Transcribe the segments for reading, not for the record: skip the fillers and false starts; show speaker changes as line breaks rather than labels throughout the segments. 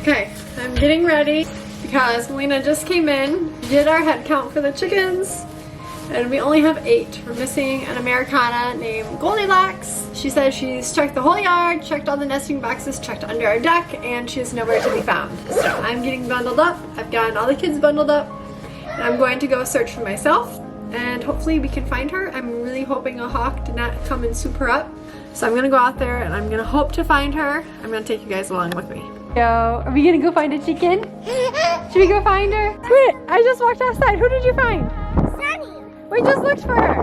Okay, I'm getting ready because Melina just came in, did our head count for the chickens, and we only have 8. We're missing an Americana named Goldilocks. She says she's checked the whole yard, checked all the nesting boxes, checked under our deck, and she's nowhere to be found. So I'm getting bundled up. I've gotten all the kids bundled up, and I'm going to go search for myself, and hopefully we can find her. I'm really hoping a hawk did not come and swoop her up. So I'm gonna go out there and I'm gonna hope to find her. I'm gonna take you guys along with me. Yo, are we gonna go find a chicken? Should we go find her? Wait, I just walked outside. Who did you find?
Sunny.
We just looked for her.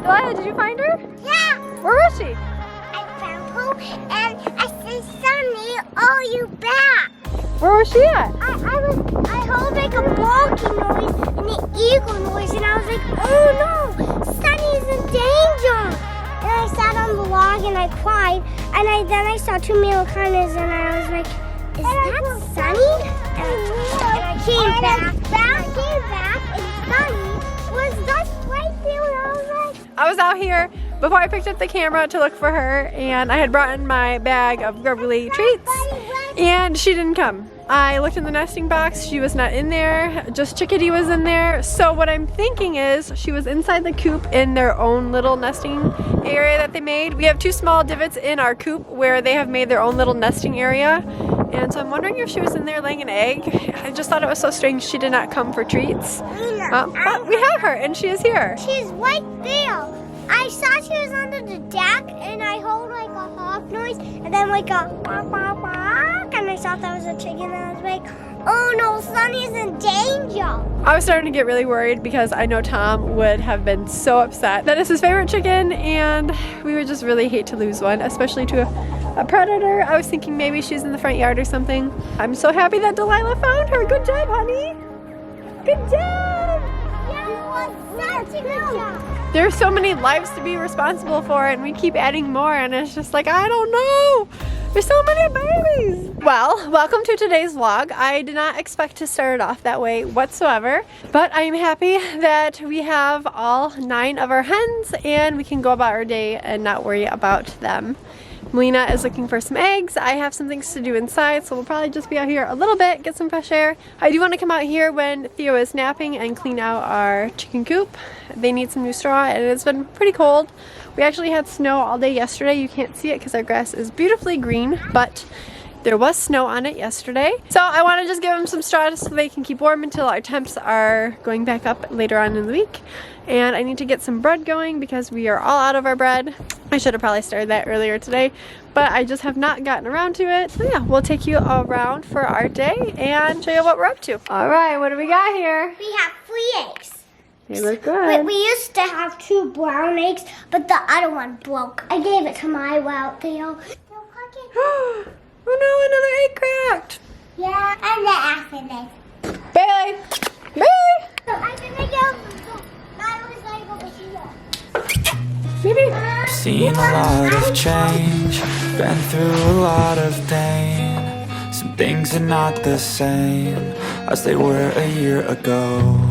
Delilah, did you find her?
Yeah.
Where was she?
I found her and I said, Sunny, oh, you back.
Where was she at?
I heard like a barking noise and an eagle noise and I was like, oh no, Sunny's in danger. And I sat on the log and I cried and then I saw 2 Americanas and I was like, is that Sunny? And I came back and Sunny was just right there and I was like,
I was out here before I picked up the camera to look for her, and I had brought in my bag of grubbly treats and she didn't come. I looked in the nesting box, she was not in there, just Chickadee was in there. So what I'm thinking is she was inside the coop in their own little nesting area that they made. We have 2 small divots in our coop where they have made their own little nesting area. And so I'm wondering if she was in there laying an egg. I just thought it was so strange she did not come for treats. But we have her and she is here.
she's right there. I saw she was under the deck and I heard like a hawk noise and then like a bark, bark, bark, and I thought that was a chicken and I was like, oh no, Sunny's in danger.
I was starting to get really worried because I know Tom would have been so upset. That is his favorite chicken and we would just really hate to lose one, especially to a predator. I was thinking maybe she's in the front yard or something. I'm so happy that Delilah found her. Good job, honey. Good job.
Yeah, it was such a good job.
There's so many lives to be responsible for and we keep adding more and it's just like, I don't know. There's so many babies. Well, welcome to today's vlog. I did not expect to start it off that way whatsoever, but I am happy that we have all 9 of our hens and we can go about our day and not worry about them. Melina is looking for some eggs. I have some things to do inside, so we'll probably just be out here a little bit, get some fresh air. I do want to come out here when Theo is napping and clean out our chicken coop. They need some new straw and it's been pretty cold. We actually had snow all day yesterday. You can't see it because our grass is beautifully green, but there was snow on it yesterday. So I want to just give them some straw so they can keep warm until our temps are going back up later on in the week. And I need to get some bread going because we are all out of our bread. I should have probably started that earlier today, but I just have not gotten around to it. So yeah, we'll take you around for our day and show you what we're up to. All right, what do we got here?
We have 3 eggs.
They look good.
We used to have 2 brown eggs, but the other one broke. I gave it to my wild Theo.
Oh no, another egg cracked.
Yeah, and the acid egg.
Bailey! Bailey!
So I'm gonna go.
Maybe.
I've seen a lot of change, been through a lot of pain. Some things are not the same as they were a year ago,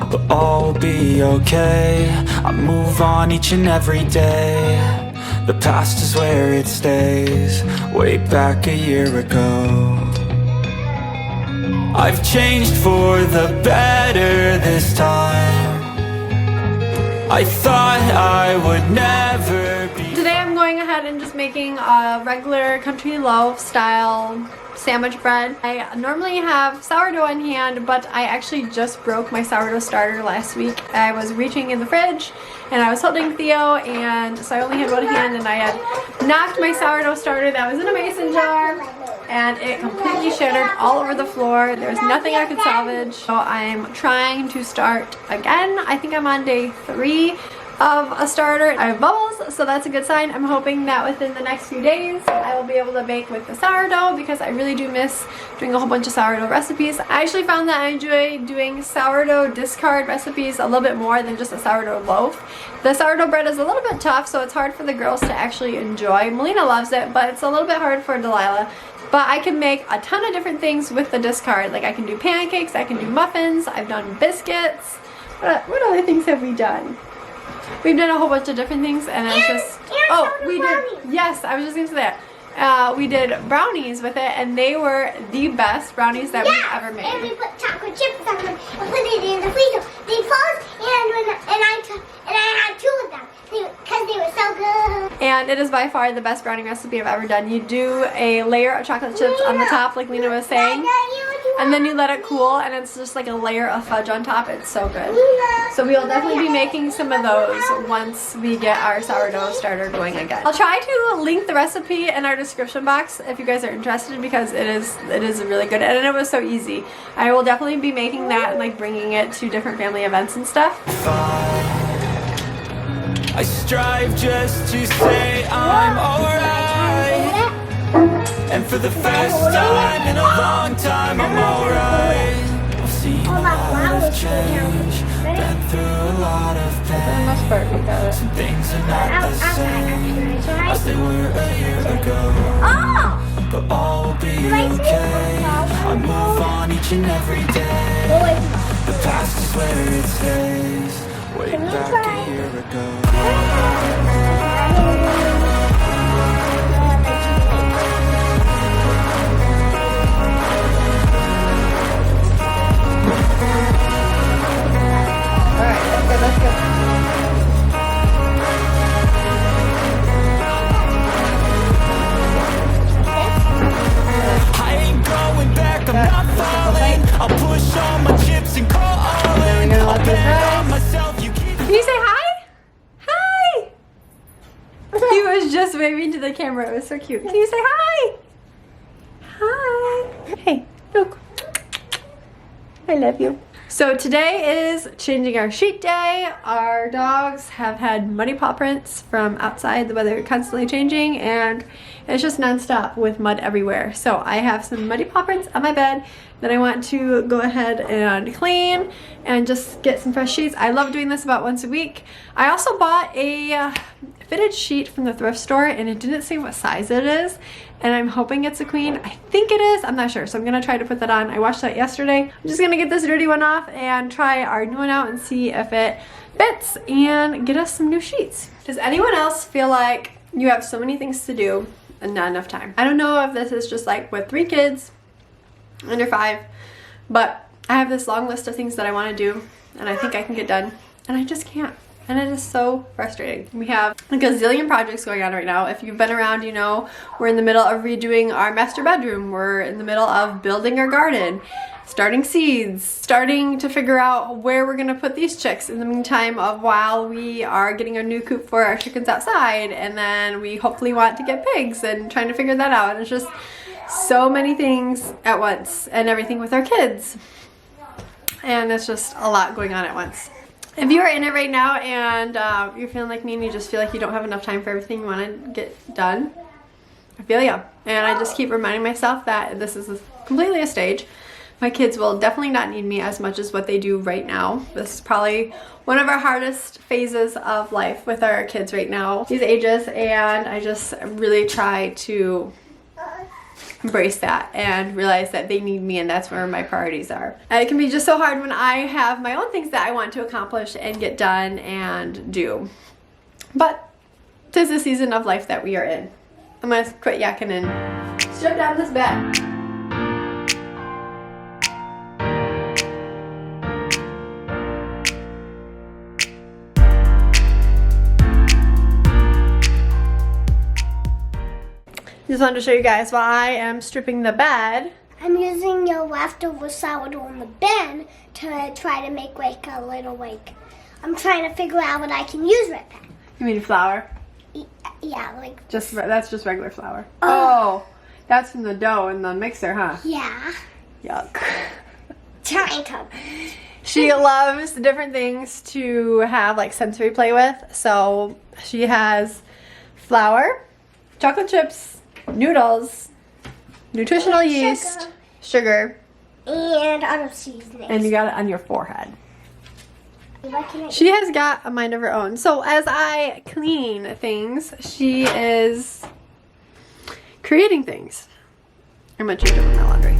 but all will be okay. I move on each and every day. The past is where it stays, way back a year ago. I've changed for the better this time. I thought I would never be.
Today I'm going ahead and just making a regular country loaf style sandwich bread. I normally have sourdough in hand, but I actually just broke my sourdough starter last week. I was reaching in the fridge and I was holding Theo, and so I only had one hand and I had knocked my sourdough starter that was in a mason jar and it completely shattered all over the floor. There's nothing I could salvage. So I'm trying to start again. I think I'm on day 3 of a starter. I have bubbles, so that's a good sign. I'm hoping that within the next few days I will be able to bake with the sourdough because I really do miss doing a whole bunch of sourdough recipes. I actually found that I enjoy doing sourdough discard recipes a little bit more than just a sourdough loaf. The sourdough bread is a little bit tough, so it's hard for the girls to actually enjoy. Melina loves it, but it's a little bit hard for Delilah. But I can make a ton of different things with the discard. Like I can do pancakes, I can do muffins, I've done biscuits. What other things have we done? We've done a whole bunch of different things, and it's just... Oh, we did... Yes, I was just going to say that. we did brownies with it, and they were the best brownies that we've ever made.
And we put chocolate chips on them and put it in the freezer. They froze, and I had 2 of them because they were so good.
And it is by far the best brownie recipe I've ever done. You do a layer of chocolate chips on the top, like Lena was saying, and then you let it cool, and it's just like a layer of fudge on top. It's so good. So we'll definitely be making some of those once we get our sourdough starter going again. I'll try to link the recipe in our description box if you guys are interested, because it is really good, and it was so easy. I will definitely be making that and like bringing it to different family events and stuff.
I strive just to say I'm alright, and for the first time in a long time I'm alright. I've seen a lot of change, been through a lot of pain. Some things are not the same as they were a year ago, but all will be okay. I move on each and every day. The past is where it stays, way back a year ago.
Can you say hi? Hi! He was just waving to the camera. It was so cute. Can you say hi? Hi. Hey, look. I love you. So today is changing our sheet day. Our dogs have had muddy paw prints from outside. The weather constantly changing, and it's just nonstop with mud everywhere. So I have some muddy paw prints on my bed that I want to go ahead and clean and just get some fresh sheets. I love doing this about once a week. I also bought a fitted sheet from the thrift store, and it didn't say what size it is, and I'm hoping it's a queen. I think it is. I'm not sure, so I'm gonna try to put that on. I washed that yesterday. I'm just gonna get this dirty one off and try our new one out and see if it fits and get us some new sheets. Does anyone else feel like you have so many things to do and not enough time? I don't know if this is just like with 3 kids under 5, but I have this long list of things that I want to do and I think I can get done, and I just can't. And it is so frustrating. We have like a zillion projects going on right now. If you've been around, you know we're in the middle of redoing our master bedroom. We're in the middle of building our garden, starting seeds, starting to figure out where we're gonna put these chicks in the meantime of while we are getting a new coop for our chickens outside, and then we hopefully want to get pigs and trying to figure that out. And it's just so many things at once, and everything with our kids. And it's just a lot going on at once. If you are in it right now and you're feeling like me and you just feel like you don't have enough time for everything you want to get done, I feel you. And I just keep reminding myself that this is completely a stage. My kids will definitely not need me as much as what they do right now. This is probably one of our hardest phases of life with our kids right now, these ages, and I just really try to embrace that and realize that they need me, and that's where my priorities are. And it can be just so hard when I have my own things that I want to accomplish and get done and do. But 'tis the season of life that we are in. I'm gonna quit yakking and strip down this bed. Just wanted to show you guys while I am stripping the bed.
I'm using your leftover sourdough in the bin to try to make like a little like, I'm trying to figure out what I can use with that.
You mean flour?
Yeah, like.
That's just regular flour. Oh, that's from the dough in the mixer, huh?
Yeah.
Yuck.
Trying to.
She loves different things to have like sensory play with. So she has flour, chocolate chips, noodles, nutritional yeast, sugar,
and other seasonings.
and you got it on your forehead. She has got a mind of her own. So as I clean things, she is creating things. I'm gonna change over my laundry.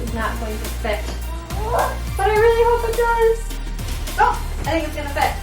is not going to fit. But I really hope it does. Oh, I think it's gonna fit.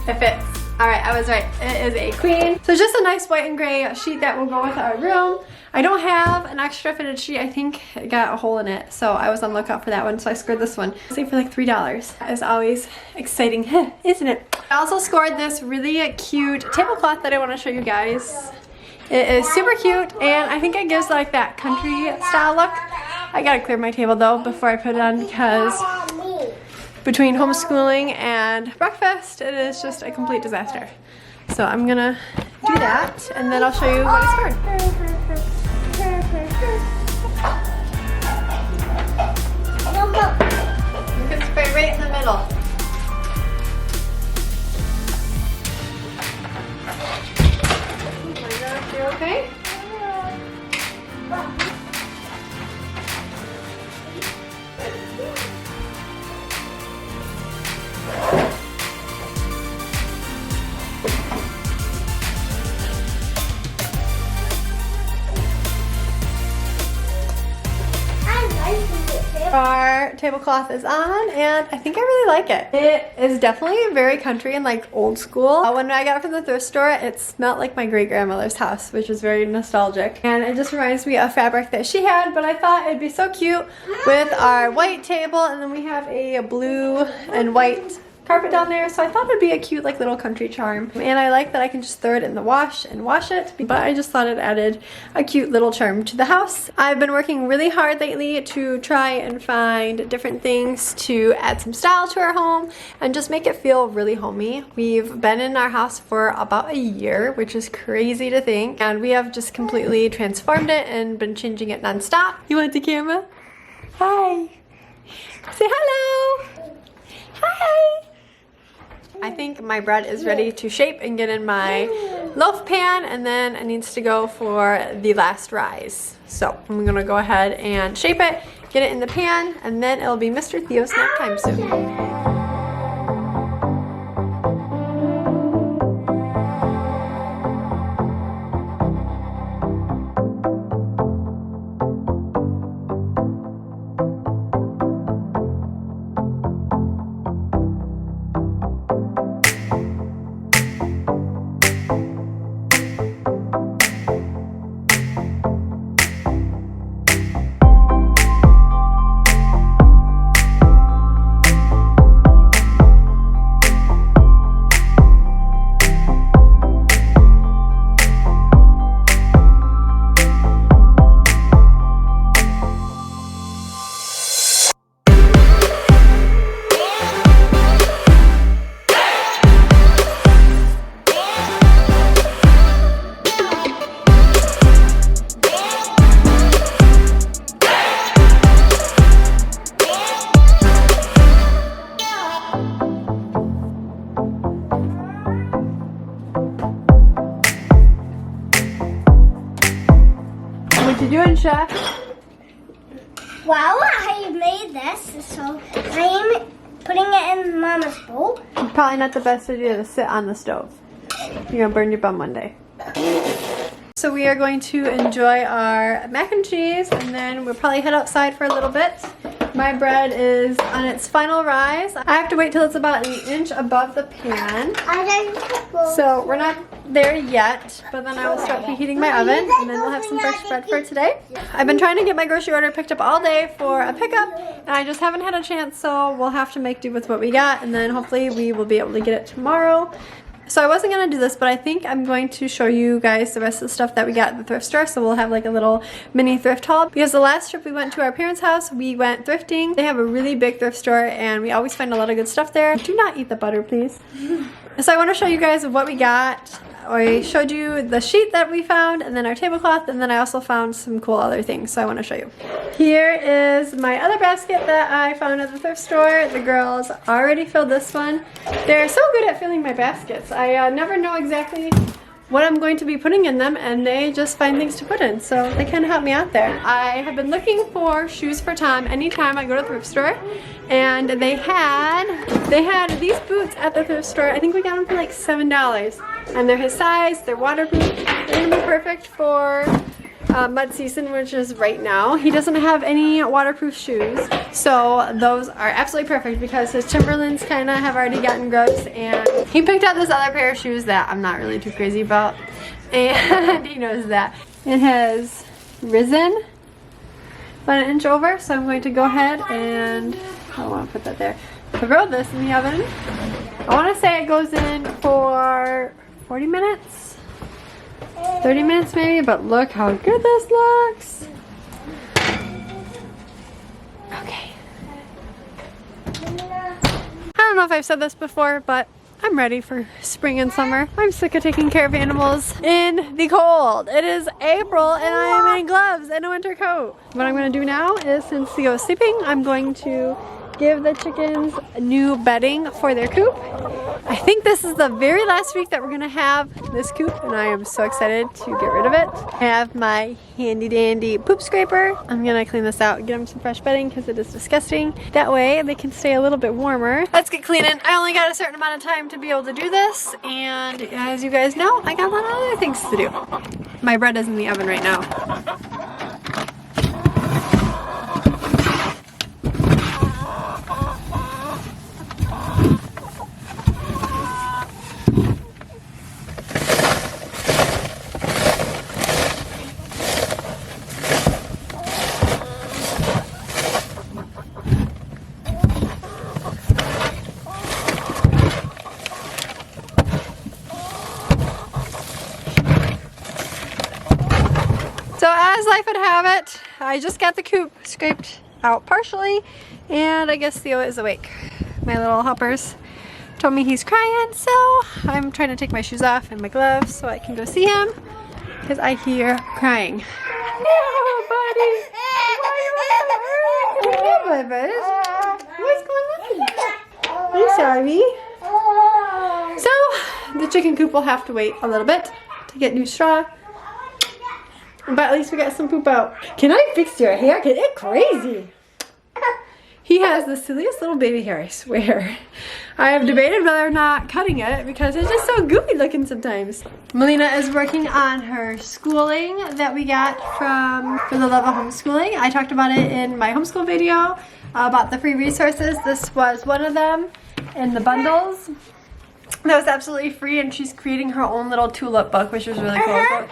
It fits. Alright, I was right. It is a queen. So just a nice white and gray sheet that will go with our room. I don't have an extra fitted sheet. I think it got a hole in it. So I was on the lookout for that one. So I scored this one. Saved for like $3. That is always exciting, isn't it? I also scored this really cute tablecloth that I want to show you guys. It is super cute and I think it gives like that country style look. I gotta clear my table though before I put it on because between homeschooling and breakfast, it is just a complete disaster. So I'm gonna do that and then I'll show you what I scored. You can spray right in the middle. Oh my gosh, you okay? Our tablecloth is on and I think I really like it. It is definitely very country and like old school. When I got it from the thrift store, it smelled like my great grandmother's house, which is very nostalgic. And it just reminds me of fabric that she had, but I thought it'd be so cute with our white table and then we have a blue and white carpet down there, so I thought it'd be a cute like little country charm. And I like that I can just throw it in the wash and wash it, but I just thought it added a cute little charm to the house. I've been working really hard lately to try and find different things to add some style to our home and just make it feel really homey. We've been in our house for about a year, which is crazy to think, and we have just completely transformed it and been changing it non-stop. You want the camera? Hi. Say hello. Hi. I think my bread is ready to shape and get in my loaf pan, and then it needs to go for the last rise. So I'm gonna go ahead and shape it, get it in the pan, and then it'll be Mr. Theo's snack time soon. What you doing, Chef?
Well, I made this, so I'm putting it in Mama's bowl.
Probably not the best idea to sit on the stove. You're gonna burn your bum one day. So we are going to enjoy our mac and cheese, and then we'll probably head outside for a little bit. My bread is on its final rise. I have to wait till it's about 1 inch above the pan. So we're not there yet, but then I will start preheating my oven, and then we'll have some fresh bread for today. I've been trying to get my grocery order picked up all day for a pickup, and I just haven't had a chance, so we'll have to make do with what we got, and then hopefully we will be able to get it tomorrow. So I wasn't going to do this, but I think I'm going to show you guys the rest of the stuff that we got at the thrift store. So we'll have like a little mini thrift haul. Because the last trip we went to our parents' house, we went thrifting. They have a really big thrift store and we always find a lot of good stuff there. Do not eat the butter, please. So I want to show you guys what we got. I showed you the sheet that we found and then our tablecloth, and then I also found some cool other things, so I want to show you. Here is my other basket that I found at the thrift store. The girls already filled this one. They're so good at filling my baskets. I never know exactly what I'm going to be putting in them, and they just find things to put in, so they kind of help me out there. I have been looking for shoes for Tom anytime I go to the thrift store, and they had these boots at the thrift store. I think we got them for like $7, and they're his size, they're waterproof, they're gonna be perfect for mud season, which is right now. He doesn't have any waterproof shoes, so those are absolutely perfect because his Timberlands kind of have already gotten gross, and he picked out this other pair of shoes that I'm not really too crazy about, and he knows that. It has risen about an inch over, so I'm going to go ahead and, I don't want to put that there, throw this in the oven. I want to say it goes in for 40 minutes. 30 minutes maybe, but look how good this looks. Okay. I don't know if I've said this before, but I'm ready for spring and summer. I'm sick of taking care of animals in the cold. It is April and I am in gloves and a winter coat. What I'm going to do now is, since Theo is sleeping, I'm going to give the chickens new bedding for their coop. I think this is the very last week that we're gonna have this coop, and I am so excited to get rid of it. I have my handy dandy poop scraper. I'm gonna clean this out and get them some fresh bedding because it is disgusting. That way they can stay a little bit warmer. Let's get cleaning. I only got a certain amount of time to be able to do this, and as you guys know, I got a lot of other things to do. My bread is in the oven right now. So as life would have it, I just got the coop scraped out partially, and I guess Theo is awake. My little hoppers told me he's crying, so I'm trying to take my shoes off and my gloves so I can go see him because I hear crying. No, buddy! Why are you so early? What's going on? I'm sorry. So the chicken coop will have to wait a little bit to get new straw. But at least we got some poop out. Can I fix your hair? Cause it's crazy. He has the silliest little baby hair, I swear. I have debated whether or not cutting it because it's just so goofy looking sometimes. Melina is working on her schooling that we got For the Love of Homeschooling. I talked about it in my homeschool video about the free resources. This was one of them in the bundles. That was absolutely free, and she's creating her own little tulip book, which was really cool.
I already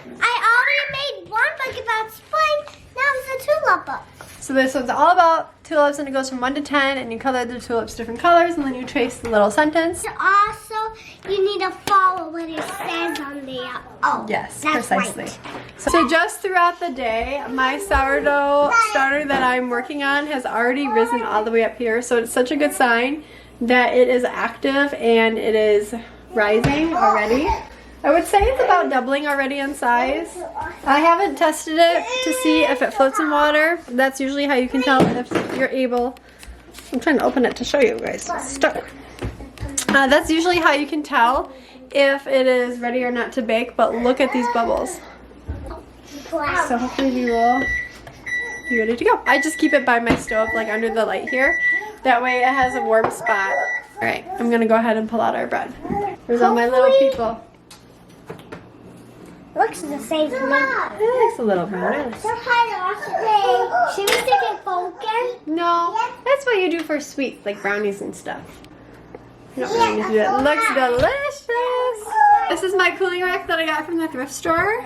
made one book about spring. Now it's a tulip book.
So this one's all about tulips, and it goes from 1 to 10, and you color the tulips different colors, and then you trace the little sentence.
Also, you need to follow what it says on the. Oh,
yes,
that's
precisely.
Right.
So just throughout the day, my sourdough starter that I'm working on has already risen all the way up here. So it's such a good sign that it is active and it is rising already. I would say it's about doubling already in size. I haven't tested it to see if it floats in water. That's usually how you can tell if you're able. I'm trying to open it to show you guys. It's stuck. That's usually how you can tell if it is ready or not to bake, but look at these bubbles. So hopefully we will be ready to go. I just keep it by my stove, like under the light here. That way it has a warm spot. All right, I'm gonna go ahead and pull out our bread. There's all my little people.
Looks the same to me.
It looks a little brown.
Should we stick it focus?
No, that's what you do for sweets, like brownies and stuff. You don't really need to do that. It looks delicious. This is my cooling rack that I got from the thrift store.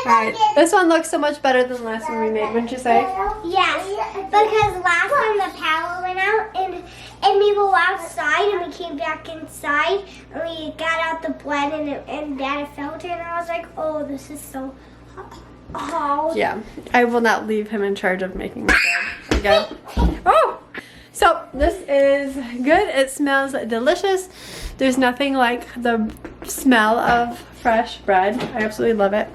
Alright, this one looks so much better than the last one we made, wouldn't you say?
Yes, because last time the power went out and we were outside and we came back inside and we got out the bread and Dad felt it and I was like, oh, this is so hot.
Yeah, I will not leave him in charge of making my bread again. Oh! So this is good. It smells delicious. There's nothing like the smell of fresh bread. I absolutely love it.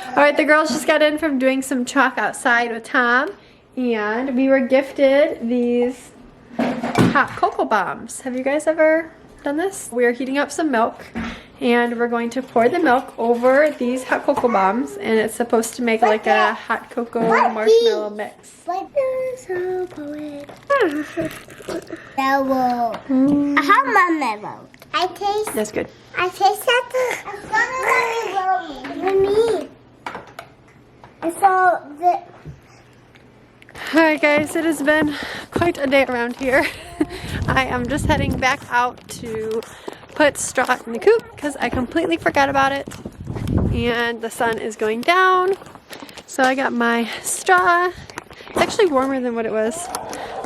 Alright, the girls just got in from doing some chalk outside with Tom, and we were gifted these hot cocoa bombs. Have you guys ever done this? We're heating up some milk and we're going to pour the milk over these hot cocoa bombs, and it's supposed to make like a hot cocoa marshmallow mix.
How marshmallow? I taste.
That's good.
I taste that. Me. And so the.
Alright guys, it has been quite a day around here. I am just heading back out to put straw in the coop because I completely forgot about it. And the sun is going down. So I got my straw. It's actually warmer than what it was.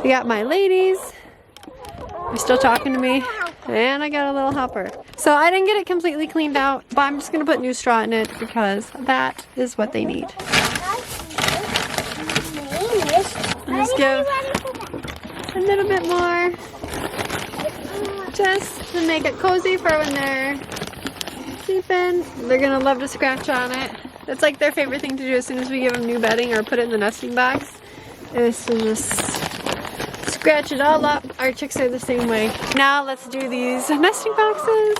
We got my ladies. They're still talking to me. And I got a little helper. So I didn't get it completely cleaned out, but I'm just going to put new straw in it because that is what they need. Just give a little bit more, just to make it cozy for when they're sleeping. They're gonna love to scratch on it. That's like their favorite thing to do as soon as we give them new bedding or put it in the nesting box, is to just scratch it all up. Our chicks are the same way. Now let's do these nesting boxes.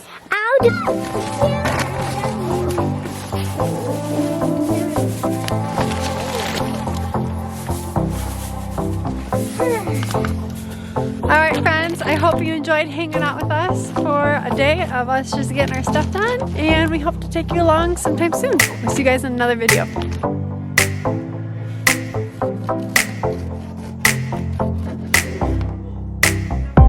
Alright friends, I hope you enjoyed hanging out with us for a day of us just getting our stuff done, and we hope to take you along sometime soon. We'll see you guys in another video.